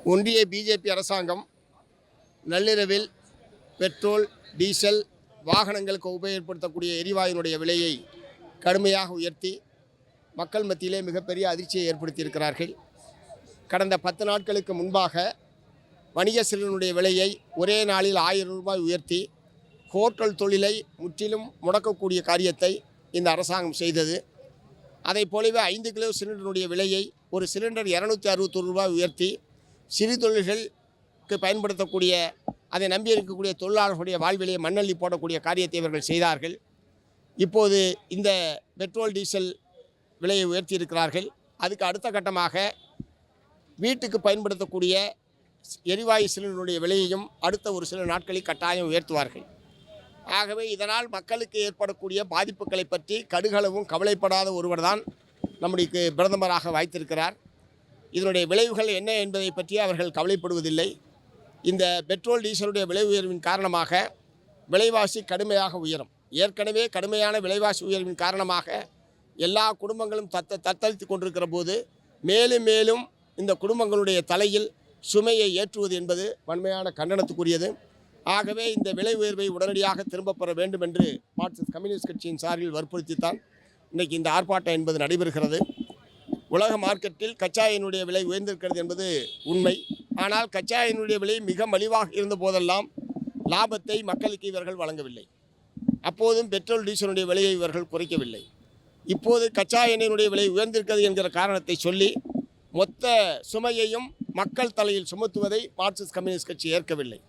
ஒன்றிய பிஜேபி அரசாங்கம் நள்ளிரவில் பெட்ரோல், டீசல் வாகனங்களுக்கு உபயோகப்படுத்தக்கூடிய எரிவாயுனுடைய விலையை கடுமையாக உயர்த்தி மக்கள் மத்தியிலே மிகப்பெரிய அதிர்ச்சியை ஏற்படுத்தியிருக்கிறார்கள். கடந்த 10 நாட்களுக்கு முன்பாக வணிக சிலிண்டருடைய விலையை ஒரே நாளில் 1000 ரூபாய் உயர்த்தி ஹோட்டல் தொழிலை முற்றிலும் முடக்கக்கூடிய காரியத்தை இந்த அரசாங்கம் செய்தது. அதை போலவே 5 கிலோ சிலிண்டருடைய விலையை ஒரு சிலிண்டர் 261 ரூபாய் உயர்த்தி சிறு தொழில்களுக்கு பயன்படுத்தக்கூடிய அதை நம்பி இருக்கக்கூடிய தொழிலாளர்களுடைய வாழ்விலையை மண்ணள்ளி போடக்கூடிய காரியத்தை இவர்கள் செய்தார்கள். இப்போது இந்த பெட்ரோல், டீசல் விலையை உயர்த்தியிருக்கிறார்கள். அதுக்கு அடுத்த கட்டமாக வீட்டுக்கு பயன்படுத்தக்கூடிய எரிவாயு சிலிண்டருடைய விலையையும் அடுத்த ஒரு சில நாட்களில் கட்டாயம் உயர்த்துவார்கள். ஆகவே இதனால் மக்களுக்கு ஏற்படக்கூடிய பாதிப்புகளை பற்றி கடுகளவும் கவலைப்படாத ஒருவர் தான் நம்முடைய பிரதமராக வாய்த்திருக்கிறார். இதனுடைய விளைவுகள் என்ன என்பதை பற்றி அவர்கள் கவலைப்படுவதில்லை. இந்த பெட்ரோல், டீசலுடைய விலை உயர்வின் காரணமாக விலைவாசி கடுமையாக உயரும். ஏற்கனவே கடுமையான விலைவாசி உயர்வின் காரணமாக எல்லா குடும்பங்களும் தத்தளித்து கொண்டிருக்கிற போது மேலும் மேலும் இந்த குடும்பங்களுடைய தலையில் சுமையை ஏற்றுவது என்பது வன்மையான கண்டனத்துக்குரியது. ஆகவே இந்த விலை உயர்வை உடனடியாக திரும்பப் பெற வேண்டும் என்று மார்க்சிஸ்ட் கம்யூனிஸ்ட் கட்சியின் சார்பில் வற்புறுத்தித்தான் இன்றைக்கி இந்த ஆர்ப்பாட்டம் என்பது நடைபெறுகிறது. உலக மார்க்கெட்டில் கச்சா எண்ணெயுடைய விலை உயர்ந்திருக்கிறது என்பது உண்மை. ஆனால் கச்சா எண்ணெயுடைய விலை மிக மலிவாக இருந்த போதெல்லாம் லாபத்தை மக்களுக்கு இவர்கள் வழங்கவில்லை. அப்போதும் பெட்ரோல், டீசலுடைய விலையை இவர்கள் குறைக்கவில்லை. இப்போது கச்சா எண்ணெயினுடைய விலை உயர்ந்திருக்கிறது என்கிற காரணத்தை சொல்லி மொத்த சுமையையும் மக்கள் தலையில் சுமத்துவதை மார்க்சிஸ்ட் கம்யூனிஸ்ட் கட்சி ஏற்கவில்லை.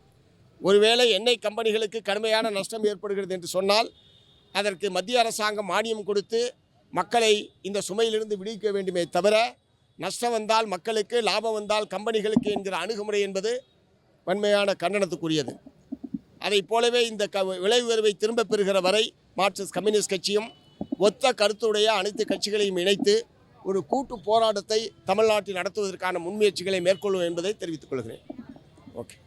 ஒருவேளை எண்ணெய் கம்பெனிகளுக்கு கடுமையான நஷ்டம் ஏற்படுகிறது என்று சொன்னால் அதற்கு மத்திய அரசாங்கம் மானியம் கொடுத்து மக்களை இந்த சுமையிலிருந்து விடுவிக்க வேண்டுமே தவிர நஷ்டம் வந்தால் மக்களுக்கு, லாபம் வந்தால் கம்பெனிகளுக்கு என்கிற அணுகுமுறை என்பது வன்மையான கண்டனத்துக்குரியது. அதை போலவே இந்த விலை உயர்வை திரும்பப் பெறுகிற வரை மார்க்சிஸ்ட் கம்யூனிஸ்ட் கட்சியும் ஒத்த கருத்துடைய அனைத்து கட்சிகளையும் இணைத்து ஒரு கூட்டு போராட்டத்தை தமிழ்நாட்டில் நடத்துவதற்கான முன்முயற்சிகளை மேற்கொள்வோம் என்பதை தெரிவித்துக் கொள்கிறேன். ஓகே.